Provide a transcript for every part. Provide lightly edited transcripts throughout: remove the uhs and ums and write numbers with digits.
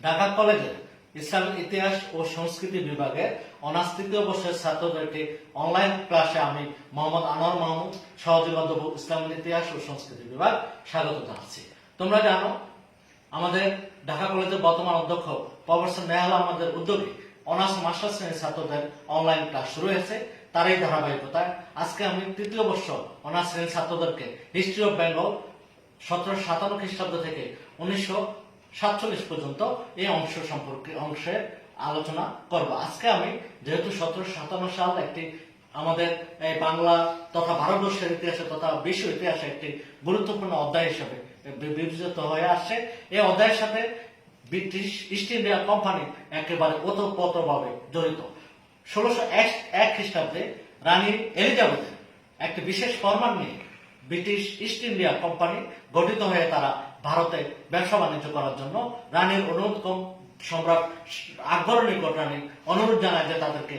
ঢাকা কলেজের ইসলামিক ইতিহাস ও সংস্কৃতি বিভাগের অনার্স তৃতীয় বর্ষের ছাত্রদেরকে অনলাইন ক্লাসে আমি মোহাম্মদ আনোয়ার মাহমুদ, সহযোগী অধ্যাপক, ইসলামিক ইতিহাস ও সংস্কৃতি বিভাগ, স্বাগত জানাচ্ছি। তোমরা জানো আমাদের ঢাকা কলেজের বর্তমান অধ্যক্ষ প্রফেসর নেহাল আহমদের উদ্যোগে অনার্স মাস্টার শ্রেণীর ছাত্রদের অনলাইন ক্লাস শুরু হয়েছে। তার এই ধারাবাহিকতায় আজকে আমি তৃতীয় বর্ষ অনার্স শ্রেণীর ছাত্রদেরকে হিস্ট্রি অফ বেঙ্গল 1757 খ্রিস্টাব্দ থেকে 1947 পর্যন্ত এই অংশের আলোচনা করব। আজকে আমি যেহেতু 1757 সাল একটি আমাদের বাংলা তথা ভারতবর্ষের ইতিহাসে তথা বিশ্ব ইতিহাসে একটি গুরুত্বপূর্ণ অধ্যায় হিসেবে বিবেচিত হয়ে আসছে, এই অধ্যায়ের সাথে ব্রিটিশ ইস্ট ইন্ডিয়া কোম্পানি একেবারে ওতপ্রোতভাবে জড়িত। 1601 খ্রিস্টাব্দে রানী এলিজাবেথের একটি বিশেষ ফরমান নিয়ে ব্রিটিশ ইস্ট ইন্ডিয়া কোম্পানি গঠিত হয়ে তারা ভারতে ব্যবসা বাণিজ্য করার জন্য রানীর অনুরোধ সম্রাট আকবরের নিকট রানী অনুরোধ জানায় যে তাদেরকে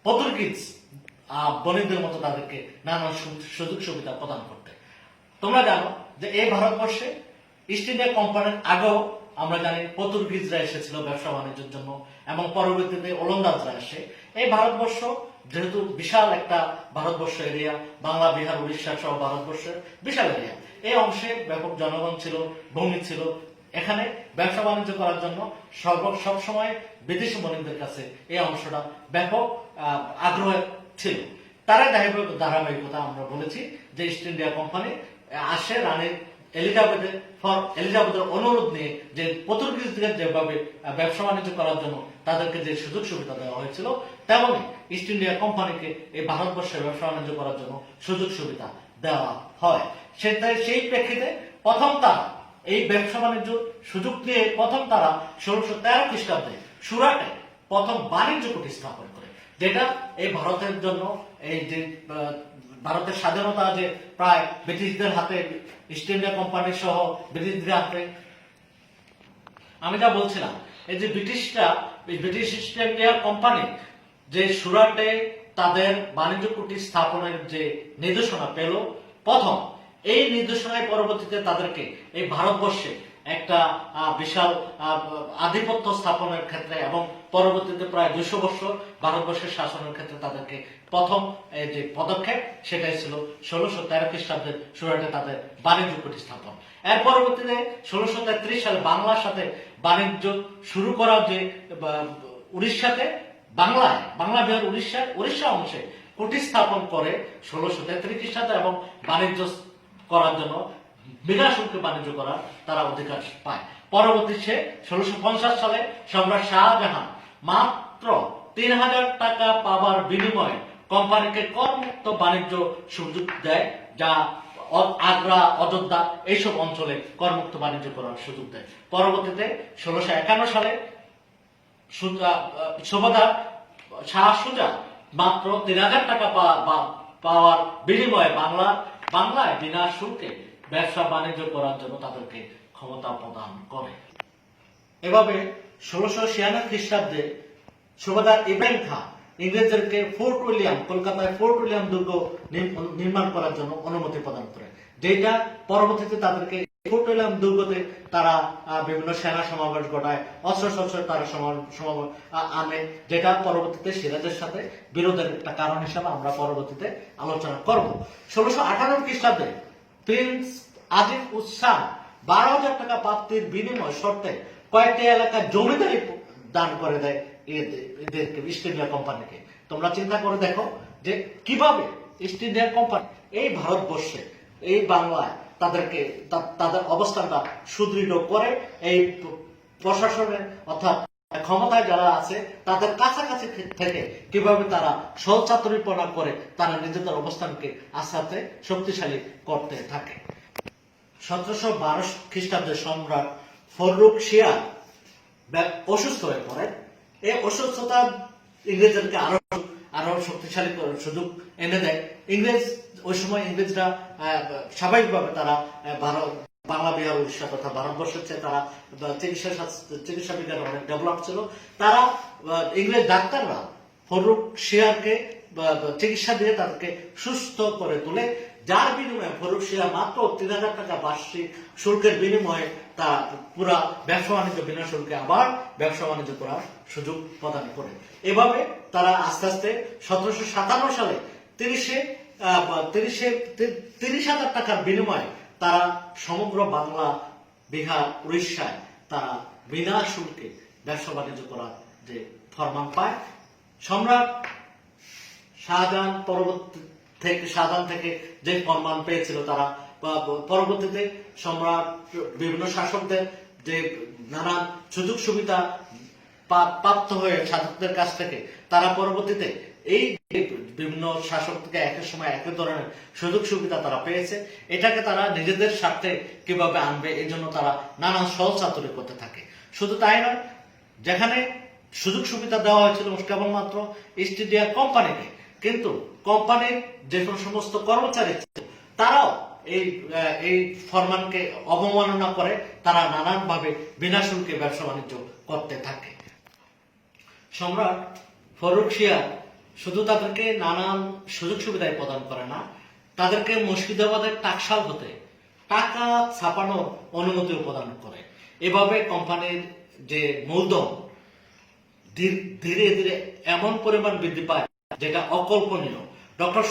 পর্তুগিজ বণিকদের মতো তাদেরকে নানা সুযোগ সুবিধা প্রদান করতে। তোমরা জানো যে এই ভারতবর্ষে ইস্ট ইন্ডিয়া কোম্পানির আগেও আমরা জানি পর্তুগিজরা এসেছিল ব্যবসা বাণিজ্যের জন্য এবং পরবর্তীতে ওলন্দাজরা এসে এই ভারতবর্ষ যেহেতু বিশাল একটা ভারতবর্ষ এরিয়া, বাংলা, বিহার, উড়িষ্যা সহ ভারতবর্ষের বিশাল এরিয়া, এই অংশে ব্যাপক জনগণ ছিল, ভূমি ছিল। এখানে ব্যবসা বাণিজ্য করার জন্য সবসময় বিদেশি বণিকদের কাছে এই অংশটা ব্যাপক আগ্রহ ছিল। তারা ধারাবাহিকতা আমরা বলেছি যে ইস্ট ইন্ডিয়া কোম্পানি আসে রানীর এলিজাবেথের অনুরোধ নিয়ে যে পর্তুগিজদের যেভাবে ব্যবসা বাণিজ্য করার জন্য তাদেরকে যে সুযোগ সুবিধা দেওয়া হয়েছিল, তেমনি ইস্ট ইন্ডিয়া কোম্পানিকে এই ভারতবর্ষে ব্যবসা বাণিজ্য করার জন্য সুযোগ সুবিধা দেওয়া হয়। সেই প্রেক্ষিতে প্রথম তারা এই ব্যবসা বাণিজ্য সুযোগ নিয়ে প্রথম তারা 1613 খ্রিস্টাব্দে সুরাটে প্রথম বাণিজ্য কুঠি স্থাপন করে, যেটা এই ভারতের জন্য এই যে ভারতের স্বাধীনতা যে প্রায় ব্রিটিশদের হাতে, ইস্ট ইন্ডিয়া কোম্পানি সহ ব্রিটিশদের হাতে, আমি যা বলছিলাম এই যে ব্রিটিশ ইস্ট ইন্ডিয়া কোম্পানি যে সুরাটে তাদের বাণিজ্য কুঠি স্থাপনের যে নির্দেশনা পেল প্রথম, এই নির্দেশনায় পরবর্তীতে তাদেরকে এই ভারতবর্ষে একটা বিশাল আধিপত্য স্থাপনের ক্ষেত্রে এবং পরবর্তীতে প্রায় 200 বছর ভারতবর্ষের শাসনের ক্ষেত্রে তাদেরকে প্রথম যে পদক্ষেপ সেটাই ছিল 1613 খ্রিস্টাব্দের সুরাটে তাদের বাণিজ্য কুঠি স্থাপন। এর পরবর্তীতে 1633 সালে বাংলার সাথে বাণিজ্য শুরু করা যে উড়িষ্যাতে বাংলা বিহার উড়িষ্যা অংশে কুঠি স্থাপন করে 1633 খ্রিস্টাব্দে এবং বাণিজ্য করার জন্য বিনা শুল্কে বাণিজ্য করার তারা অধিকার পায়। পরবর্তী 1650 সালে সম্রাট শাহজাহান মাত্র 3000 টাকা পাওয়ার বিনিময়ে কোম্পানিকে করমুক্ত বাণিজ্য সুযোগ দেয়, যা আগ্রা, অযোধ্যা এইসব অঞ্চলে করমুক্ত বাণিজ্য করার সুযোগ দেয়। পরবর্তীতে 1651 সালে সুবাদার শাহ সুজা মাত্র 3000 টাকা পাওয়ার বিনিময়ে বাংলায় বিনা শুল্কে ব্যবসা বাণিজ্য করার জন্য তাদেরকে ক্ষমতা প্রদান করে। এভাবে 1696 খ্রিস্টাব্দে সুবাদার ইব্রাহিম খান ইংরেজদেরকে ফোর্ট উইলিয়াম, কলকাতায় ফোর্ট উইলিয়াম দুর্গ নির্মাণ করার জন্য অনুমতি প্রদান করে, যেটা পরবর্তীতে তাদেরকে ফোর্ট উইলিয়াম দুর্গতে তারা বিভিন্ন সেনা সমাবেশ ঘটায়, অস্ত্র তারা সমাবেশ আনে, যেটা পরবর্তীতে সিরাজের সাথে বিরোধের একটা কারণ হিসাবে আমরা পরবর্তীতে আলোচনা করব। 1658 খ্রিস্টাব্দে প্রিন্স আজিম উসান 12,000 টাকা প্রাপ্তির বিনিময় শর্তে কয়েকটি এলাকা জমিদারি দান করে দেয় এদেরকে, ইস্ট ইন্ডিয়া কোম্পানিকে। তোমরা চিন্তা করে দেখো যে কিভাবে ইস্ট ইন্ডিয়া কোম্পানি এই ভারতবর্ষে, এই বাংলায় তাদেরকে তাদের অবস্থানটা সুদৃঢ় করে, এই প্রশাসনের অর্থাৎ ক্ষমতায় যারা আছে তাদের কাছাকাছি থেকে কিভাবে তারা সহচাতুরীপনা করে তারা নিজেদের অবস্থানকে আস্তে আস্তে শক্তিশালী করতে থাকে। 1712 খ্রিস্টাব্দে সম্রাট ফররুখ শিয়ার অসুস্থ হয়ে পড়ে। এই অসুস্থতা ইংরেজদেরকে আরো শক্তিশালী সুযোগ এনে দেয়। ওই সময় ইংরেজরা স্বাভাবিকভাবে তারা বাংলা, বিহার, উড়িষ্যা তথা ভারতবর্ষের চেয়ে তারা চিকিৎসা বিজ্ঞান অনেক ডেভেলপ ছিল। তারা ইংরেজ ডাক্তাররা ফররুখ শিয়ারকে চিকিৎসা দিয়ে তাদেরকে সুস্থ করে তুলে, যার বিনিময়ে ফরুক সিয়া মাত্র 3,000 টাকা বার্ষিক শুল্কের বিনিময়ে তা পুরা ব্যবসা বাণিজ্য বিনা শুল্কে আবার ব্যবসা বাণিজ্য করার সুযোগ প্রদান করে। এভাবে তারা আস্তে আস্তে 1757 সালে 30,000 টাকার বিনিময়ে তারা সমগ্র বাংলা, বিহার, উড়িষ্যায় তারা বিনা শুল্কে ব্যবসা বাণিজ্য করার যে ফরমান পায়। সম্রাট শাহজাহান থেকে যে ফরমান পেয়েছিল তারা পরবর্তীতে সম্রাট বিভিন্ন শাসকদের যে নানান সুযোগ সুবিধা প্রাপ্ত হয়ে শাসকদের কাছ থেকে তারা পরবর্তীতে এই বিভিন্ন শাসক থেকে একের সময় একই ধরনের সুযোগ সুবিধা তারা পেয়েছে। এটাকে তারা নিজেদের স্বার্থে কিভাবে আনবে এই জন্য তারা নানান সহচাতুরি করতে থাকে। শুধু তাই নয়, যেখানে সুযোগ সুবিধা দেওয়া হয়েছিল কেবলমাত্র ইস্ট ইন্ডিয়া কোম্পানিকে, কিন্তু কোম্পানির যে সমস্ত কর্মচারী ছিল তারাও এই ফরমানকে অবমাননা করে তারা নানানভাবে বিনা শুল্কে ব্যবসা বাণিজ্য করতে থাকে। সম্রাট ফরুক সিয়া শুধু তাদেরকে নানান সুযোগ সুবিধায় প্রদান করে না, তাদেরকে মুর্শিদাবাদের টাকশাল হতে টাকা ছাপানোর অনুমতিও প্রদান করে। এভাবে কোম্পানির যে মূলধন ধীরে ধীরে এমন পরিমাণ বৃদ্ধি পায় যেটা অকল্পনীয়। ডক্টর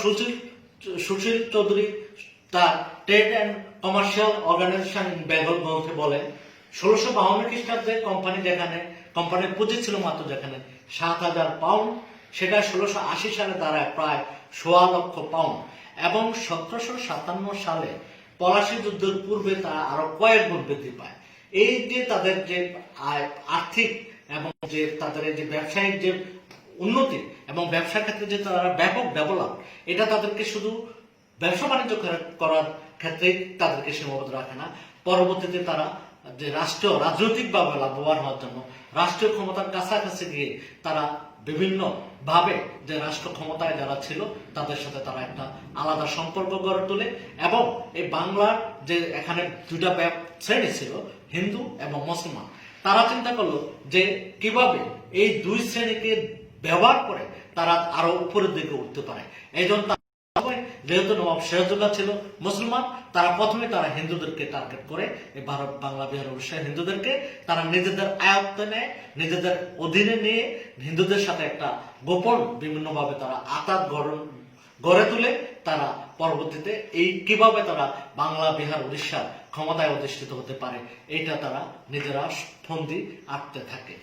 সুশীল চৌধুরী তার trade and commercial organization in Bengal গ্রন্থে বলেন, 1652 খ্রিস্টাব্দে কোম্পানির পুঁজি ছিল মাত্র যেখানে 7,000 পাউন্ড, সেটা 1680 সালে দাঁড়ায় প্রায় 1.25 লক্ষ পাউন্ড, এবং 1757 সালে পলাশী যুদ্ধের পূর্বে তা আরো কয়েক গুণ বৃদ্ধি পায়। এই যে তাদের যে আর্থিক এবং যে তাদের যে ব্যবসায়িক যে উন্নতি এবং ব্যবসার ক্ষেত্রে যে তারা ব্যাপক ডেভেলপ, এটা তাদেরকে শুধু ব্যবসা বাণিজ্য করার ক্ষেত্রে তাদেরকে সীমাবদ্ধ রাখে না। পরবর্তীতে তারা যে রাজনৈতিকভাবে লাভবান হওয়ার জন্য রাষ্ট্রীয় ক্ষমতার কাছাকাছি গিয়ে তারা বিভিন্ন ভাবে যে রাষ্ট্র ক্ষমতায় যারা ছিল তাদের সাথে তারা একটা আলাদা সম্পর্ক গড়ে তোলে। এবং এই বাংলার যে এখানে দুটা শ্রেণী ছিল, হিন্দু এবং মুসলমান, তারা চিন্তা করলো যে কিভাবে এই দুই শ্রেণীকে ব্যবহার করে তারা আরো উপরের দিকে উঠতে পারে। এই জন্য যেহেতু নবাব সিরাজউদ্দৌলা ছিল মুসলমান, তারা প্রথমে তারা হিন্দুদেরকে টার্গেট করে, এই ভারত, বাংলা, বিহার, উড়িষ্যা হিন্দুদেরকে তারা নিজেদের আয়ত্তে নেয়, নিজেদের অধীনে নিয়ে হিন্দুদের সাথে একটা গোপন বিভিন্নভাবে তারা আতাত গড়ে তুলে তারা পরবর্তীতে এই কিভাবে তারা বাংলা, বিহার, উড়িষ্যার ক্ষমতায় অধিষ্ঠিত হতে পারে এইটা তারা নিজেরা ফন্দি আঁকতে থাকে।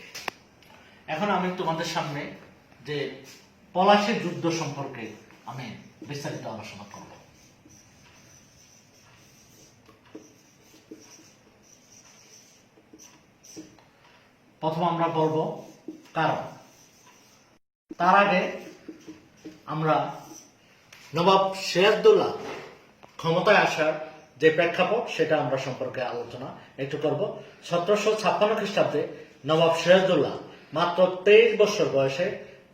এখন আমি তোমাদের সামনে যে পলাশী যুদ্ধ সম্পর্কে আমি বিস্তারিত আলোচনা করব। প্রথম আমরা বলবো কারণ। তার আগে আমরা নবাব সিরাজউদ্দৌলা ক্ষমতায় আসার যে প্রেক্ষাপট সেটা আমরা সম্পর্কে আলোচনা একটু করব। 1756 খ্রিস্টাব্দে নবাব সিরাজউদ্দৌলা মাত্র 23 বছর বয়সে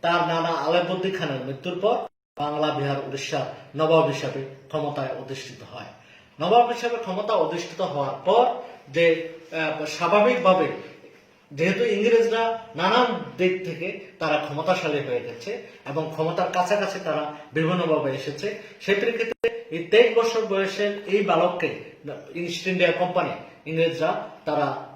তার নানা আলেবুদ্দিন খানের মৃত্যুর পর বাংলা, বিহার, উড়িষ্যার নবাব হিসাবে ক্ষমতায় অধিষ্ঠিত হয়। নবাব হিসাবে ক্ষমতা অধিষ্ঠিত হওয়ার পর যে স্বাভাবিকভাবে যেহেতু ইংরেজরা নানান দিক থেকে তারা ক্ষমতাশালী হয়ে গেছে এবং ক্ষমতার কাছাকাছি তারা বিভিন্নভাবে এসেছে, সেই প্রেক্ষিতে এই 23 বছর বয়সের এই বালককে ইস্ট ইন্ডিয়া কোম্পানি ইংরেজরা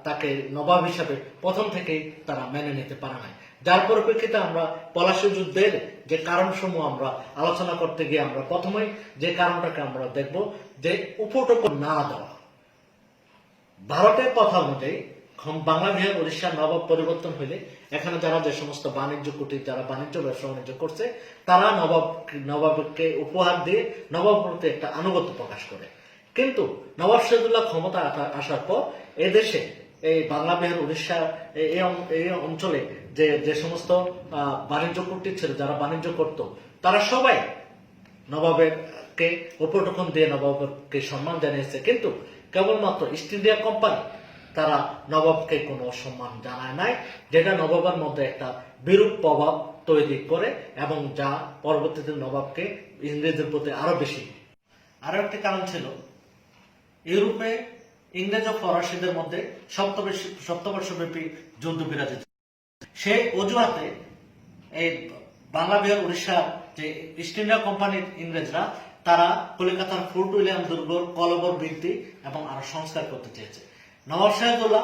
তাকে নবাব হিসাবে প্রথম থেকেই তারা মেনে নিতে পারে নাই। যার পরিপ্রেক্ষিতে আমরা পলাশী যুদ্ধের যে কারণসমূহ আমরা আলোচনা করতে গিয়ে আমরা প্রথমেই যে কারণটাকে আমরা দেখব যে উপটক না দেওয়া। ভারতের কথা অনুযায়ী বাংলা, বিহার, উড়িষ্যার নবাব পরিবর্তন হইলে এখানে যারা যে সমস্ত বাণিজ্য কুটির যারা বাণিজ্য ব্যবসা বাণিজ্য করছে তারা নবাবকে উপহার দিয়ে নবাব প্রতি একটা আনুগত্য প্রকাশ করে। কিন্তু নবাব সিরাজউদ্দৌলা ক্ষমতা আসার পর এদেশে এই বাংলা, বিহার, উড়িষ্যা এই অঞ্চলে যে সমস্ত বাণিজ্য কুটির ছিল যারা বাণিজ্য করত তারা সবাই নবাবকে উপটকন দিয়ে নবাবকে সম্মান জানিয়েছে, কিন্তু কেবলমাত্র ইস্ট ইন্ডিয়া কোম্পানি তারা নবাবকে কোনো সম্মান জানায় নাই, যেটা নবাবের মধ্যে একটা বিরূপ প্রভাব তৈরি করে এবং যা পরবর্তীতে নবাবকে ইংরেজদের প্রতি আরো বেশি। আরো একটি কারণ ছিল ইউরোপে ইংরেজ ও ফরাসিদের মধ্যে সপ্তবর্ষব্যাপী যুদ্ধ বিরাজিত। সেই অজুহাতে এই বাংলা, বিহার, উড়িষ্যা যে ইস্ট ইন্ডিয়া কোম্পানির ইংরেজরা তারা কলিকাতার ফোর্ট উইলিয়াম দুর্গর কলবর বৃদ্ধি এবং আরো সংস্কার করতে চেয়েছে। নবাব সিরাজউদ্দৌলা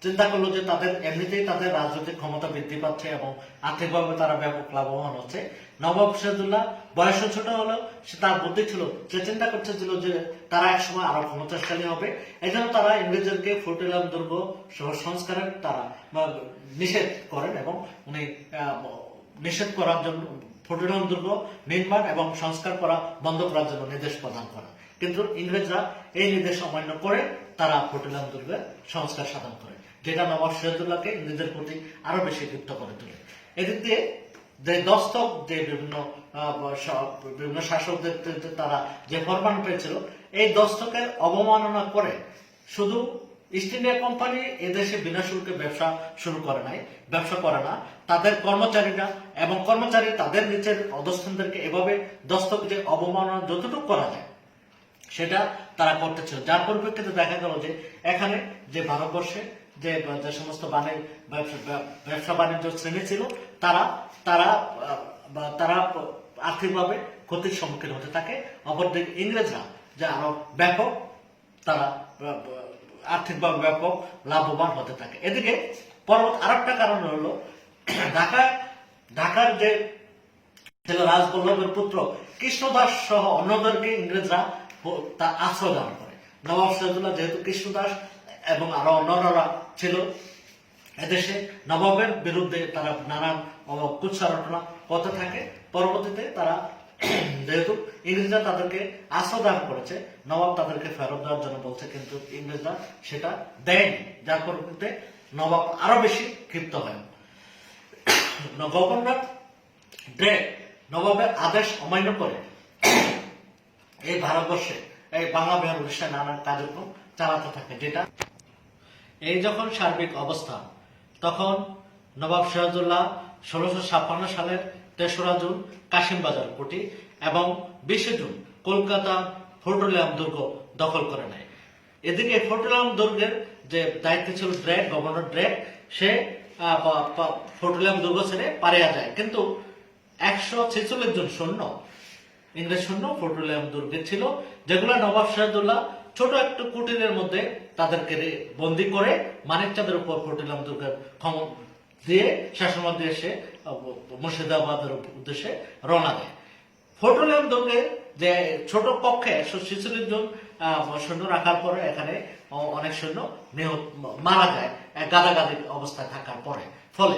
চিন্তা করলো যে তাদের এমনিতেই তাদের রাজনৈতিক ক্ষমতা বৃদ্ধি পাচ্ছে এবং আর্থিকভাবে তারা ব্যাপক লাভবান হচ্ছে। নবাব সিরাজউদ্দৌলা বয়স ছোট হলেও সে তার বুদ্ধি ছিল, সে চিন্তা করতেছিল যে তারা একসময় আরো ক্ষমতাশালী হবে। এই জন্য তারা ইংরেজদেরকে ফোর্ট উইলিয়াম দুর্গ সংস্কারের তারা নিষেধ করেন এবং উনি নিষেধ করার জন্য ফোর্ট উইলিয়াম দুর্গ নির্মাণ এবং সংস্কার করা বন্ধ করার জন্য নির্দেশ প্রদান করেন। কিন্তু ইংরেজরা এই নির্দেশ অমান্য করে তারা ফোর্ট উইলিয়াম দুর্গের সংস্কার সাধন করে, যেটা নবাব সিরাজউদ্দৌলাকে ইংরেজদের প্রতি আরো বেশি ক্ষিপ্ত করে তোলে। এদিক দিয়ে যে দস্তক যে বিভিন্ন শাসকদের তারা যে ফরমান পেয়েছিল, এই দস্তকের অবমাননা করে শুধু ইস্ট ইন্ডিয়া কোম্পানি এদেশে বিনা শুল্কে ব্যবসা শুরু করে নাই, ব্যবসা করে না, তাদের কর্মচারীরা এবং কর্মচারী তাদের নিচের অধস্তনদেরকে এভাবে দস্তক যে অবমাননা যতটুকু করা যায় সেটা তারা করতেছিল। যার পরিপ্রেক্ষিতে দেখা গেল যে এখানে যে ভারতবর্ষে যে সমস্ত ব্যবসা বাণিজ্য শ্রেণী ছিল তারা তারা তারা আর্থিকভাবে ক্ষতির সম্মুখীন হতে থাকে। অপরদিকে ইংরেজরা যে আরো ব্যাপক তারা আর্থিকভাবে ব্যাপক লাভবান হতে থাকে। এদিকে পরবর্তী আরেকটা কারণ হলো ঢাকার যে ছিল রাজবল্লভের পুত্র কৃষ্ণদাস সহ অন্যদেরকে ইংরেজরা তা আশ্রয় দান করে। নবাব সিরাজউদ্দৌলা যেহেতু কৃষ্ণদাস এবং আরো অন্যরা ছিল এদেশে, নবাবের বিরুদ্ধে তারা নানান কুৎসারটনা করতে থাকে। পরবর্তীতে তারা যেহেতু ইংরেজরা তাদেরকে আশ্রয় দান করেছে, নবাব তাদেরকে ফেরত দেওয়ার জন্য বলছে, কিন্তু ইংরেজরা সেটা দেয়নি। যার পরিপ্রেক্ষিতে নবাব আরো বেশি ক্ষিপ্ত হয়। গভর্নর ড্রেক নবাবের আদেশ অমান্য করে এই ভারতবর্ষে এই বাংলা বিহার উড়িষ্যায় নানান কার্যক্রম চালাতে থাকে। যেটা এই যখন সার্বিক অবস্থা, তখন নবাব সিরাজউদ্দৌলা 1656 সালের 3রা জুন কাশিমবাজার কোটি এবং 20 জুন কলকাতা ফোর্ট উইলিয়াম দুর্গ দখল করে নেয়। এদিকে ফোর্ট উইলিয়াম দুর্গের যে দায়িত্ব ছিল ড্রেক, গভর্নর ড্রেক, সে ফোর্ট উইলিয়াম দুর্গ ছেড়ে পালিয়ে যায়, কিন্তু 146 জন সৈন্য, ইংরেজ সৈন্য ফোর্ট উইলিয়াম দুর্গে ছিল, যেগুলো নবাব সিরাজউদ্দৌলা ছোট একটু কুটিরের মধ্যে তাদেরকে বন্দি করে মানিকচাঁদের উপর ফোর্ট উইলিয়াম দুর্গের ক্ষমতা দিয়ে শাসনমন্ত্রী এসে মুর্শিদাবাদের উদ্দেশ্যে রওনা দেয়। ফোর্ট উইলিয়াম দুর্গে যে ছোট কক্ষে 146 জন সৈন্য রাখার পরে এখানে অনেক সৈন্য মারা যায় গাদাগাদি অবস্থায় থাকার পরে। ফলে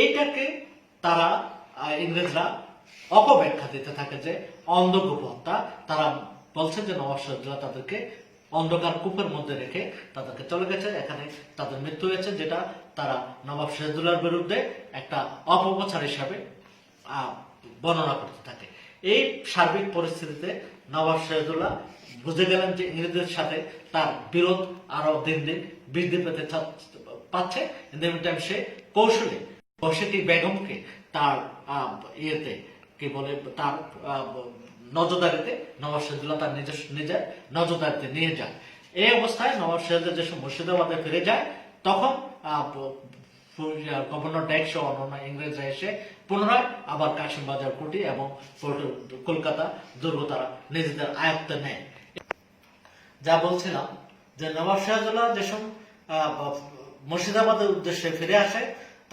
এইটাকে তারা ইংরেজরা অপব্যাখ্যা দিতে থাকে যে অন্ধকূপ হত্যা। তারা বলছে যে নবাব সিরাজউদ্দৌলা তাদেরকে অন্ধকার কূপের মধ্যে রেখে তাদেরকে চলে গেছে, এখানে তাদের মৃত্যু হয়েছে, যেটা তারা নবাব সিরাজউদ্দৌলার বিরুদ্ধে একটা অপপ্রচার হিসাবে বর্ণনা করতে থাকে। এই সার্বিক পরিস্থিতিতে নবাব সিরাজউদ্দৌলা বুঝে গেলেন যে ইংরেজদের সাথে তার বিরোধ আরো দিন দিন বৃদ্ধি পেতে পাচ্ছে। সে কৌশলে বসেটি বেগমকে তার ইয়েতে কি বলে তার নজরদারিতে নবাব সিরাজউদ্দৌলা তার নিজের নজরদারিতে নিয়ে যায়। এই অবস্থায় নবাব সিরাজউদ্দৌলা যখন মুর্শিদাবাদে ফিরে যায়, তখন গভর্নর ড্রেক সহ অন্যান্য ইংরেজরা এসে পুনরায় আবার কাশিমবাজার কুটি এবং কলকাতা দুর্গ তারা নিজেদের আয়ত্তে নেয়। যা বলছিলাম যে নবাব সিরাজউদ্দৌলা যখন মুর্শিদাবাদের উদ্দেশ্যে ফিরে আসে,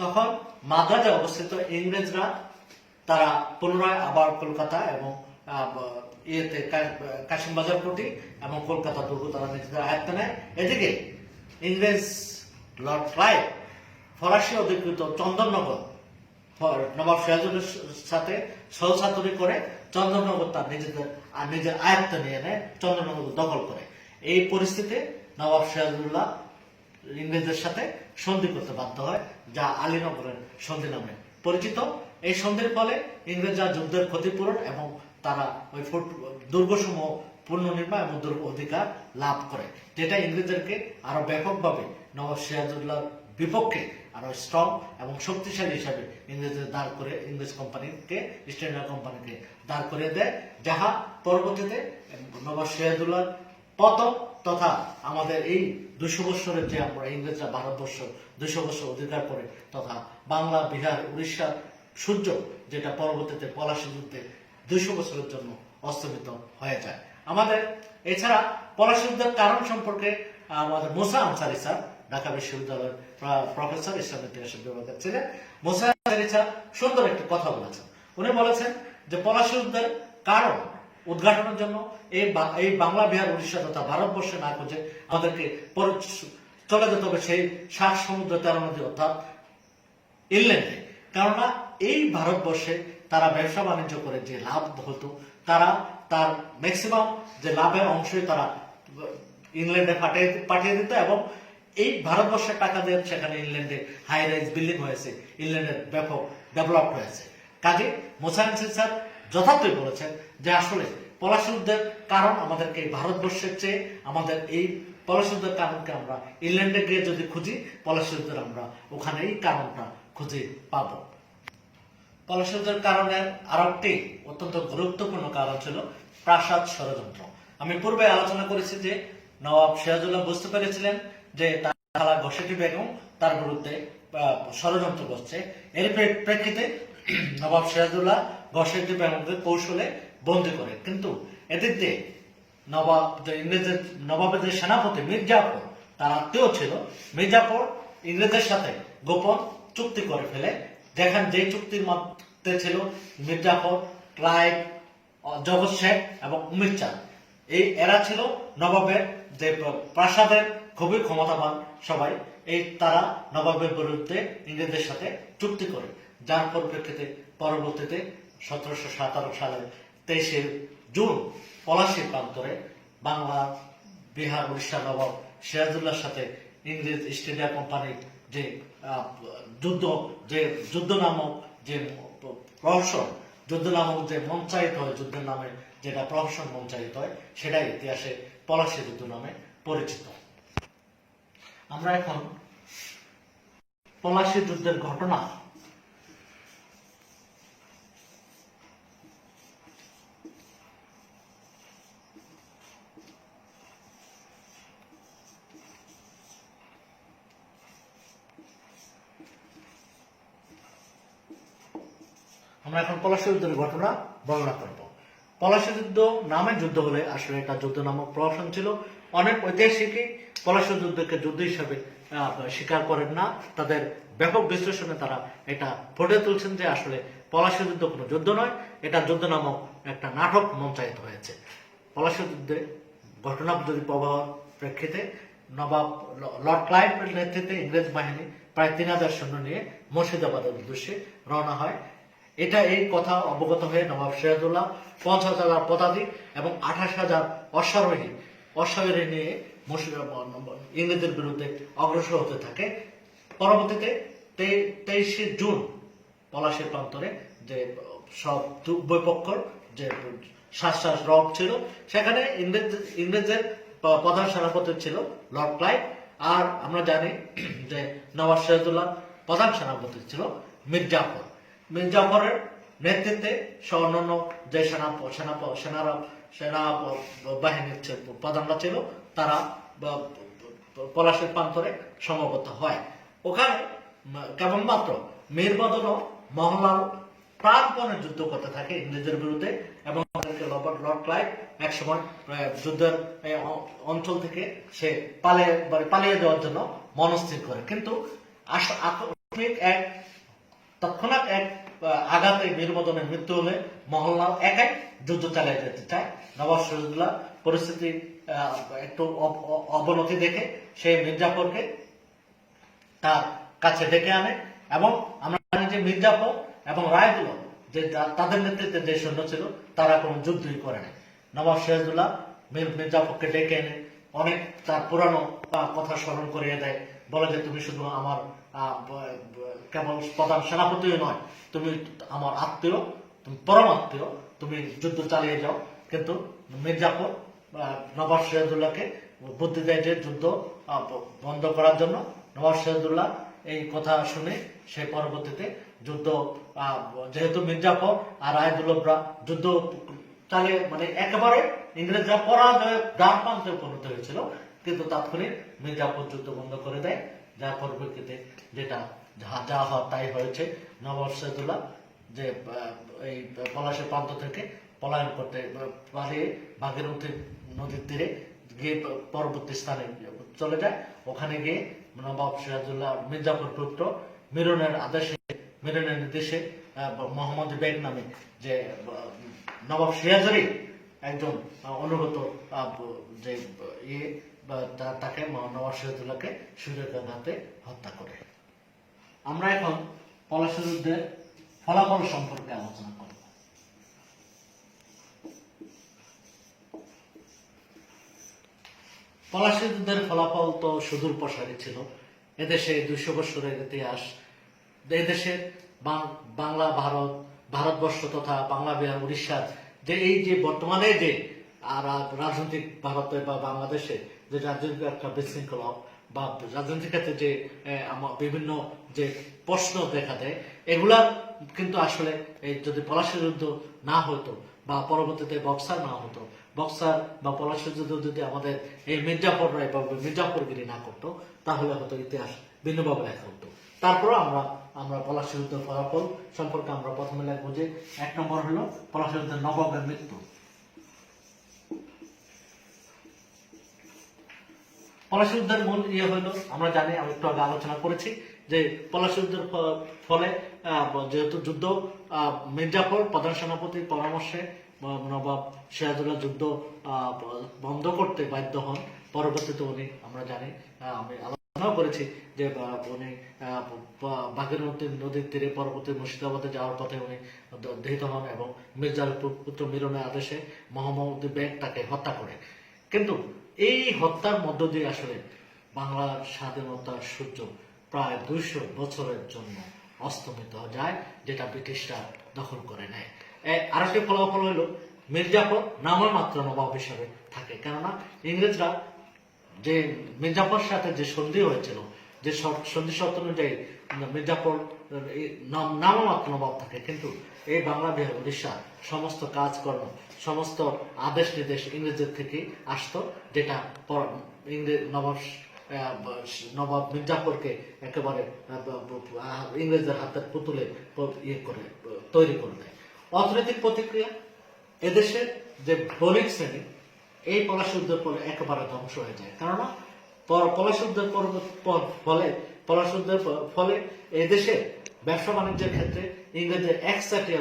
তখন মাদ্রাজে অবস্থিত ইংরেজরা তারা পুনরায় আবার কলকাতা এবং কাশিমবাজার কোটি এবং কলকাতা দুর্গ তারা নিজেদের আয়ত্তে নেয়। এদিকে ইংরেজ লর্ড ক্লাইভ ফরাসি অধিকৃত চন্দননগর নবাব সিরাজউদ্দৌলার সাথে সহসাতরি করে চন্দননগর তার নিজের আয়ত্তে নিয়ে নেয়, চন্দননগর দখল করে। এই পরিস্থিতিতে নবাব সিরাজউদ্দৌলা ইংরেজদের সাথে সন্ধি করতে বাধ্য হয়, যা আলীনগরের সন্ধি নামে পরিচিত। এই সন্ধির ফলে ইংরেজরা যুদ্ধের ক্ষতিপূরণ এবং তারা ওই দুর্গসমূহ পুনর্নির্মাণ এবং দুর্গ অধিকার লাভ করে, যেটা ইংরেজদেরকে আরো ব্যাপকভাবে নবাব সিরাজউদ্দৌলার বিপক্ষে আরো স্ট্রং এবং শক্তিশালী হিসাবে ইংরেজদের দাঁড় করে ইংরেজ কোম্পানিকে, ইস্ট ইন্ডিয়া কোম্পানিকে দাঁড় করে দেয়, যাহা পরবর্তীতে নবাব সিরাজউদ্দৌলার পতন তথা আমাদের এই 200 বছরের যে আমরা ইংরেজরা ভারতবর্ষ 200 বছর অধিকার করে তথা বাংলা, বিহার, উড়িষ্যার সূর্য, যেটা পরবর্তীতে পলাশী যুদ্ধে 200 বছরের জন্য অস্তমিত হয়ে যায়। আমাদের এছাড়া পলাশী যুদ্ধের কারণ সম্পর্কে আমাদের মুসা আনসারী স্যার, ঢাকা বিশ্ববিদ্যালয়ের প্রফেসর, ইসলাম ইতিহাসের বিভাগের ছিলেন, মুসা আনসারী স্যার সুন্দর একটি কথা বলেছেন। উনি বলেছেন যে পলাশী যুদ্ধের কারণ উদ্ঘাটনের জন্য এই বাংলা, বিহার, উড়িষ্যা তথা ভারতবর্ষে না খুঁজে আমাদেরকে চলে যেতে হবে সেই 7 সমুদ্র 13 নদী অর্থাৎ ইংল্যান্ডে। কেননা এই ভারতবর্ষে তারা ব্যবসা বাণিজ্য করে যে লাভ হতো, তারা তার ম্যাক্সিমাম যে লাভের অংশই তারা ইংল্যান্ডে পাঠিয়ে দিত, এবং এই ভারতবর্ষের টাকা দিয়ে সেখানে ইংল্যান্ডে হাই রাইজ বিল্ডিং হয়েছে, ইংল্যান্ডের ব্যাপক ডেভেলপ হয়েছে। কাজে মোসা আনসারী স্যার যথার্থই বলেছেন যে আসলে পলাশী যুদ্ধের কারণ আমাদেরকে ভারতবর্ষের চেয়ে আমাদের এই পলাশী যুদ্ধের কারণকে আমরা ইংল্যান্ডে গিয়ে যদি খুঁজি, পলাশী যুদ্ধের আমরা ওখানেই কারণটা খুঁজে পাবো। পলাশী যুদ্ধের কারণের আরেকটি অত্যন্ত গুরুত্বপূর্ণ কারণ ছিল প্রাসাদ ষড়যন্ত্র। আমি পূর্বে আলোচনা করেছি যে নবাব সিরাজউদ্দৌলা বুঝতে পেরেছিলেন যে তার খালা ঘসেটি বেগম তার বিরুদ্ধে ষড়যন্ত্র করছে। এর প্রেক্ষিতে নবাব সিরাজউদ্দৌলা ঘসেটি বেগমকে কৌশলে বন্দী করে, কিন্তু এদিক দিয়ে নবাবের যে সেনাপতি মীর জাফর, তার আত্মীয় ছিল, মীর জাফর ইংরেজের সাথে গোপন চুক্তি করে ফেলে, যেখানে যে চুক্তির মধ্যে ছিল মীর জাফর, ক্লাইভ, জগৎ শেখ এবং উমির চাঁদ, এরা ছিল নবাবের যে প্রাসাদের খুবই ক্ষমতাবান সবাই। তারা নবাবের বিরুদ্ধে ইংরেজদের সাথে চুক্তি করে, যার পরিপ্রেক্ষিতে পরবর্তীতে 1717 সালের 23 জুন পলাশী প্রান্তরে বাংলা, বিহার, উড়িষ্যার নবাব সিরাজউদ্দৌলার সাথে ইংরেজ ইস্ট ইন্ডিয়া কোম্পানির যে যুদ্ধ নামক যে প্রহসন, যুদ্ধ নামক যে মঞ্চায়িত হয়, যুদ্ধের নামে যেটা প্রহসন মঞ্চায়িত হয়, সেটাই ইতিহাসে পলাশী যুদ্ধ নামে পরিচিত। আমরা এখন পলাশী যুদ্ধের ঘটনা পলাশী যুদ্ধের ঘটনা বর্ণনা করব। পলাশী যুদ্ধ নামে যুদ্ধ হলে আসলে এটা যুদ্ধ নামক প্রহসন ছিল। অনেক ঐতিহাসিকই পলাশী যুদ্ধকে যুদ্ধ হিসাবে স্বীকার করেন না। তাদের ব্যাপক বিশ্লেষণে তারা এটা ফুটে তুলছেন যে আসলে পলাশী যুদ্ধ কোনো যুদ্ধ নয়, এটা যুদ্ধ নামক একটা নাটক মঞ্চায়িত হয়েছে। পলাশী যুদ্ধে ঘটনা যদি প্রবাহ প্রেক্ষিতে নবাব লর্ড ক্লাইভের নেতৃত্বে ইংরেজ বাহিনী প্রায় 3000 সৈন্য নিয়ে মুর্শিদাবাদের উদ্দেশ্যে রওনা হয়। এই কথা অবগত হয়ে নবাব সিরাজউদ্দৌলা 50,000 পদাতিক এবং 28,000 অশ্বারোহী নিয়ে ইংরেজদের বিরুদ্ধে অগ্রসর হতে থাকে। পরবর্তীতে 23 জুন পলাশীর প্রান্তরে যে সব উভয় পক্ষর যে শ্বাস রব ছিল, সেখানে ইংরেজদের প্রধান সেনাপতি ছিল লর্ড ক্লাইভ, আর আমরা জানি যে নবাব সিরাজউদ্দৌলার প্রধান সেনাপতি ছিল মীর জাফর। মীর জাফরের নেতৃত্বে অন্যান্য যে সেনা বাহিনীর প্রধানরা ছিল, তারা পলাশীর প্রান্তরে সমবেত হয়। ওখানে কেবলমাত্র মীর বদন ও মোহনলাল প্রাণপণে যুদ্ধ করতে থাকে ইংরেজদের বিরুদ্ধে, এবং লর্ড ক্লাইভ একসময় যুদ্ধের অঞ্চল থেকে সে পালিয়ে যাওয়ার জন্য মনস্থির করে, কিন্তু তৎক্ষণাৎ এক আঘাতে মীর বদনের মৃত্যু হলে মোহনলাল একাই যুদ্ধ চালিয়ে যেতে চায়। নবাব সিরাজউদ্দৌলা পরিস্থিতি একটু অবনতি দেখে সে মীর জাফরকে তার কাছে ডেকে আনে, এবং আমরা জানি যে মীর জাফর এবং রায়দুল্লাহ যে তাদের নেতৃত্বে যে সৈন্য ছিল, তারা কোনো যুদ্ধই করে নাই। নবাব সিরাজউদ্দৌলা মীর জাফরকে ডেকে এনে অনেক তার পুরানো কথা স্মরণ করিয়ে দেয়, বলে যে তুমি শুধু আমার কেবল প্রধান সেনাপতিও নয়, তুমি আমার আত্মীয়, তুমি পরম আত্মীয়, তুমি যুদ্ধ চালিয়ে যাও। কিন্তু মীর জাফর নবাব সিরাজউদ্দৌলাকে বুদ্ধি দেয় যে যুদ্ধ বন্ধ করার জন্য। নবাব সিরাজউদ্দৌলা এই কথা শুনে সে পরবর্তীতে যুদ্ধ, যেহেতু মীর জাফর আর রায়দুল্লাহরা যুদ্ধ চালিয়ে একেবারে ইংরেজরা পরাজয়ের দ্বার প্রান্তে উপনীত হয়েছিল, কিন্তু তাৎক্ষণিক মীর জাফর যুদ্ধ বন্ধ করে দেয়, যার পরিপ্রেক্ষিতে যা হওয়ার তাই হয়েছে। নবাব সিরাজউদ্দৌলা যে এই পলাশীর প্রান্ত থেকে পলায়ন করতে পালিয়ে ভাগীরথী নদীর তীরে গিয়ে পরবর্তী স্থানে চলে যায়। ওখানে গিয়ে নবাব সিরাজউদ্দৌলা মির্জাফর পুত্র মিরনের আদেশে, মিরনের নির্দেশে মোহাম্মদ বেগ নামে যে নবাব সিরাজেরই একজন অনুগত যে ইয়ে তাকে নবাব সিরাজউদ্দৌলাকে সূর্যঘাতে হত্যা করে। আমরা এখন পলাশী যুদ্ধের ফলাফল সম্পর্কে আলোচনা করব। পলাশী যুদ্ধের ফলাফল তো সুদূর প্রসারী ছিল। এদেশে 200 বছরের ইতিহাস, এদেশের বাংলা, ভারতবর্ষ তথা বাংলা, বিহার, উড়িষ্যার যে এই যে বর্তমানে যে রাজনৈতিক ভারতে বা বাংলাদেশে যে রাজনৈতিক একটা বিশৃঙ্খলা বা রাজনৈতিক ক্ষেত্রে যে বিভিন্ন যে প্রশ্ন দেখা দেয়, এগুলা কিন্তু আসলে যদি পলাশী যুদ্ধ না হতো বা পরবর্তীতে বক্সার না হতো, বক্সার বা পলাশী যুদ্ধ যদি আমাদের এই মির্জাফর রায় বা মির্জাফরগিরি না করতো, তাহলে হয়তো ইতিহাস ভিন্নভাবে লেখা হতো। তারপরে আমরা পলাশী যুদ্ধের ফলাফল সম্পর্কে আমরা প্রথমে লিখবো যে 1 নম্বর হলো পলাশী যুদ্ধের নবাবের মৃত্যু। পলাশী যুদ্ধের মূল ইয়ে হইল, আমরা জানি, আমি একটু আগে আলোচনা করেছি যে পলাশী যুদ্ধের ফলে যেহেতু যুদ্ধ মির্জাফর প্রধান সেনাপতির পরামর্শে নবাব সিরাজউদ্দৌলা যুদ্ধ বন্ধ করতে বাধ্য হন। পরবর্তীতে উনি, আমরা জানি, আমি আলোচনা করেছি যে উনি ভাগীরথী নদীর তীরে পরবর্তী মুর্শিদাবাদে যাওয়ার পথে উনি দহিত হন এবং মির্জার পুত্র মিরনের আদেশে মোহাম্মদ বেগ তাকে হত্যা করে। কিন্তু এই হত্যার মধ্য দিয়ে আসলে বাংলার স্বাধীনতার সূর্য প্রায় 200 বছরের জন্য অস্তমিত যায়, যেটা ব্রিটিশরা দখল করে নেয়। আরেকটি ফলাফল হইল মির্জাফর নামমাত্র নবাব হিসাবে থাকে, কেননা ইংরেজরা যে মির্জাফর সাথে যে সন্ধি হয়েছিল, যে সন্ধি শর্ত অনুযায়ী মির্জাফর নামমাত্র নবাব থাকে, কিন্তু এই বাংলা, বিহার, উড়িষ্যা সমস্ত কাজকর্ম, সমস্ত আদেশ নির্দেশ ইংরেজদের থেকে আসতো, যেটা নবাব মির্জাফরকে একেবারে ইংরেজদের হাতের পুতুলে ইয়ে করে তৈরি করে দেয়। অর্থনৈতিক প্রতিক্রিয়া, এদেশের যে বণিক শ্রেণী এই পলাশী যুদ্ধের ফলে একেবারে ধ্বংস হয়ে যায়, কেননা পলাশী যুদ্ধের ফলে এদেশে ব্যবসা বাণিজ্যের ক্ষেত্রে ইংরেজের একসাথে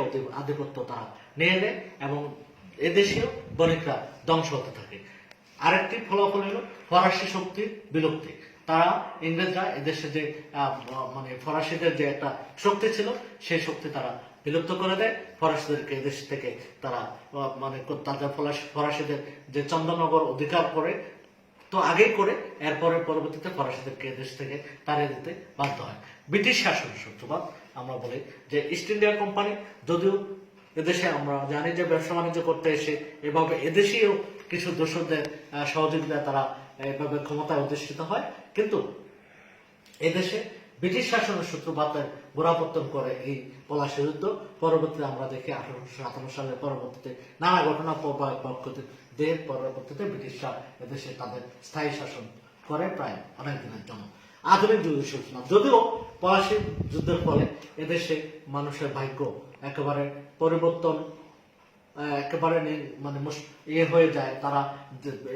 আধিপত্য তারা নিয়ে নেয় এবং এদেশেও বণিকরা ধ্বংস হতে থাকে। আরেকটি ফলাফল হলো ফরাসি শক্তির বিলুপ্তি। তারা ইংরেজরা এদেশে যে ফরাসিদের যে একটা শক্তি ছিল, সেই শক্তি তারা বিলুপ্ত করে দেয়। ফরাসিদেরকে এদেশ থেকে তারা তাদের ফরাসিদের যে চন্দননগর অধিকার করে তো আগেই করে, এরপরে পরবর্তীতে ফরাসিদেরকে এদেশ থেকে তাড়িয়ে দিতে বাধ্য হয়। ব্রিটিশ শাসন সূত্রপাত, আমরা বলি যে ইস্ট ইন্ডিয়া কোম্পানি যদিও এদেশে আমরা জানি যে ব্যবসা বাণিজ্য করতে এসে এভাবে এদেশেও কিছু দোসরদের সহযোগিতায় তারা এভাবে ক্ষমতায় অধিষ্ঠিত হয়, কিন্তু এদেশে ব্রিটিশ শাসনের সূত্রপাতের গোড়াপত্তন করে এই পলাশী যুদ্ধ। পরবর্তীতে আমরা দেখি 1857 সালের পরবর্তীতে নানা ঘটনা পরবর্তীতে ব্রিটিশরা এদেশে তাদের স্থায়ী শাসন করে প্রায় অনেক দিনের জন্য। আধুনিক যুগের সূচনা, যদিও পলাশী যুদ্ধের ফলে এদেশে মানুষের ভাগ্য একেবারে পরিবর্তন, একেবারে ইয়ে হয়ে যায়, তারা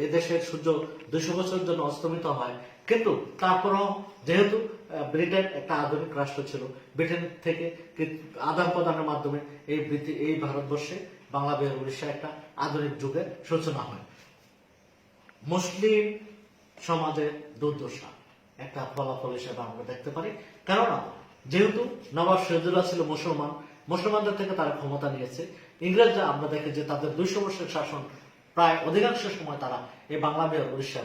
এদেশের সূর্য 200 বছরের জন্য অস্তমিত হয়। কিন্তু তারপরও যেহেতু ব্রিটেন একটা আধুনিক রাষ্ট্র ছিল, ব্রিটেন থেকে আদান প্রদানের মাধ্যমে এই ভারতবর্ষে বাংলা, বিহার, উড়িষ্যা একটা আধুনিক যুগের সূচনা হয়। মুসলিম সমাজের দুর্দশা একটা ফলাফল হিসেবে আমরা দেখতে পারি, কেননা যেহেতু নবাব সিরাজউদ্দৌলা ছিল মুসলমানদের থেকে তারা ক্ষমতা নিয়েছে। ইংরেজরা আমরা দেখি যে তাদের 200 বছরের শাসন প্রায় অধিকাংশ সময় তারা এই বাংলা, বিহার, উড়িষ্যা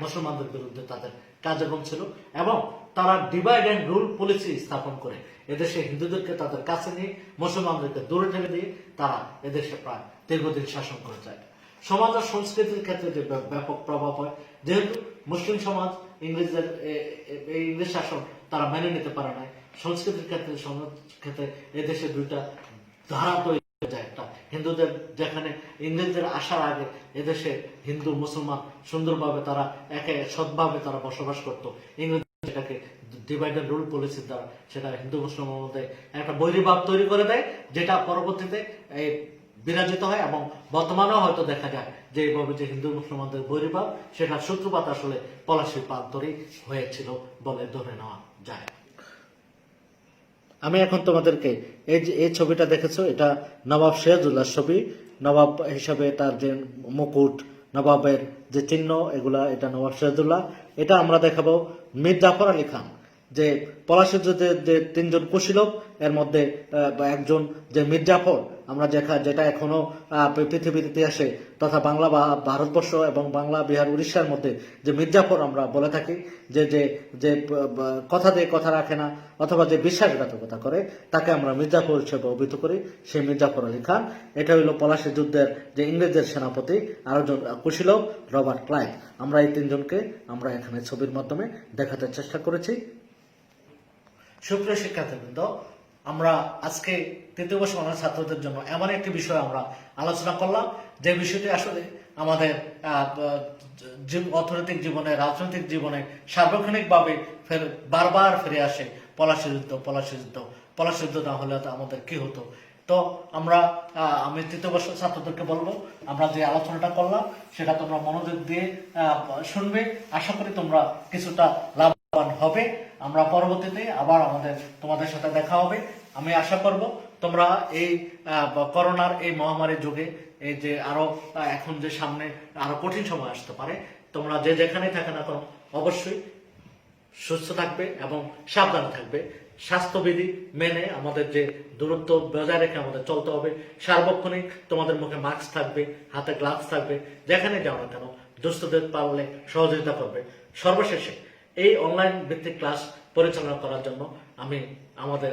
মুসলমানদের বিরুদ্ধে তাদের কার্যক্রম ছিল এবং তারা ডিভাইড অ্যান্ড রুল পলিসি স্থাপন করে এদেশে হিন্দুদেরকে তাদের কাছে নিয়ে মুসলমানদেরকে দূরে ঠেলে দিয়ে তারা এদেশে প্রায় দীর্ঘদিন শাসন করে যায়। সমাজ আর সংস্কৃতির ক্ষেত্রে যে ব্যাপক প্রভাব হয়, যেহেতু মুসলিম সমাজ ইংরেজদের এই ইংরেজ শাসন তারা মেনে নিতে পারে না, সংস্কৃতির ক্ষেত্রে ক্ষেত্রে এদেশে দুইটা ধারা তৈরি হয়ে যায়। একটা হিন্দুদের, যেখানে ইংরেজদের আসার আগে এদেশে হিন্দু মুসলমান সুন্দরভাবে তারা সৎভাবে তারা বসবাস করত, ইংরেজ সেটাকে ডিভাইড অ্যান্ড রুল পলিসির দ্বারা সেটা হিন্দু মুসলমানের মধ্যে একটা বৈরীভাব তৈরি করে দেয়, যেটা পরবর্তীতে এই বিরাজিত হয় এবং বর্তমানেও হয়তো দেখা যায় যে এইভাবে যে হিন্দু মুসলমানদের বৈরিভাব সেটার সূত্রপাত আসলে পলাশীর প্রান্তরেই হয়েছিল বলে ধরে নেওয়া যায়। আমি এখন তোমাদেরকে এই যে এই ছবিটা দেখেছো, এটা নবাব সিরাজউদ্দৌলার ছবি। নবাব হিসাবে তার যে মুকুট, নবাবের যে চিহ্ন, এগুলা এটা নবাব সিরাজউদ্দৌলা। এটা আমরা দেখাবো মীর জাফর আলী খান, যে পলাশীর যুদ্ধের যে 3 জন কুশীলব, এর মধ্যে একজন যে মীর জাফর, আমরা যেটা এখনো পৃথিবীর ইতিহাসে তথা বাংলা বা ভারতবর্ষ এবং বাংলা, বিহার, উড়িষ্যার মধ্যে যে মীর জাফর আমরা বলে থাকি, যে যে যে কথা দিয়ে কথা রাখে না অথবা যে বিশ্বাসঘাতকতা করে, তাকে আমরা মীর জাফর হিসেবে অভিহিত করি। সেই মীর জাফর আলী খান, এটা হইল পলাশী যুদ্ধের যে ইংরেজদের সেনাপতি। আরেকজন কুশীলব রবার্ট ক্লাইভ। আমরা এই 3 জনকে আমরা এখানে ছবির মাধ্যমে দেখাতে চেষ্টা করেছি। সুপ্রিয় শিক্ষার্থীবৃন্দ, আমরা আজকে তৃতীয় বর্ষ অনার্স ছাত্রদের জন্য এমন একটি বিষয় আমরা আলোচনা করলাম, যে বিষয়টি আসলে আমাদের অর্থনৈতিক জীবনে, রাজনৈতিক জীবনে সার্বক্ষণিকভাবে বারবার ফিরে আসে। পলাশী যুদ্ধ, পলাশী যুদ্ধ, পলাশী যুদ্ধ না হলে আমাদের কি হতো। তো আমি তৃতীয় বর্ষ ছাত্রদেরকে বলবো, আমরা যে আলোচনাটা করলাম সেটা তোমরা মনোযোগ দিয়ে শুনবে। আশা করি তোমরা কিছুটা লাভবান হবে। আমরা পরবর্তীতে আবার তোমাদের সাথে দেখা হবে। আমি আশা করব তোমরা এই করোনার এই মহামারীর যুগে, এই যে আরো এখন যে সামনে আরো কঠিন সময় আসতে পারে, তোমরা যে যেখানে থাকে না কেন অবশ্যই সুস্থ থাকবে এবং সাবধানে থাকবে। স্বাস্থ্যবিধি মেনে আমাদের যে দূরত্ব বজায় রেখে আমাদের চলতে হবে। সার্বক্ষণিক তোমাদের মুখে মাস্ক থাকবে, হাতে গ্লাভস থাকবে। যেখানে যাও না কেন দুস্থদের পারলে সহযোগিতা করবে। সর্বশেষে এই অনলাইন ভিত্তিক ক্লাস পরিচালনা করার জন্য আমি আমাদের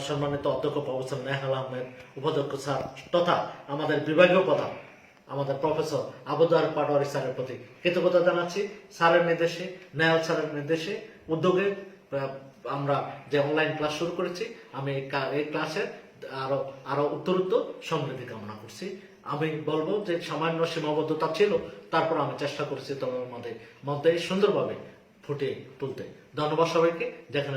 সম্মানিত অধ্যক্ষ প্রফেসর নেহাল আহমেদ উপাধ্যক্ষ স্যার তথা আমাদের বিভাগীয় প্রধান আমাদের প্রফেসর আবুদার পাটোয়ারি স্যারের প্রতি কৃতজ্ঞতা জানাচ্ছি। স্যারের নির্দেশে, নেহাল স্যারের নির্দেশে, উদ্যোগে আমরা যে অনলাইন ক্লাস শুরু করেছি, আমি এই ক্লাসের আরো উত্তরোত্তর সমৃদ্ধি কামনা করছি। আমি বলবো যে সামান্য সীমাবদ্ধতা ছিল, তারপর আমি চেষ্টা করেছি তোমাদের মধ্যে সুন্দরভাবে ফুটিয়ে তুলতে। ধন্যবাদ সবাইকে। যেখানে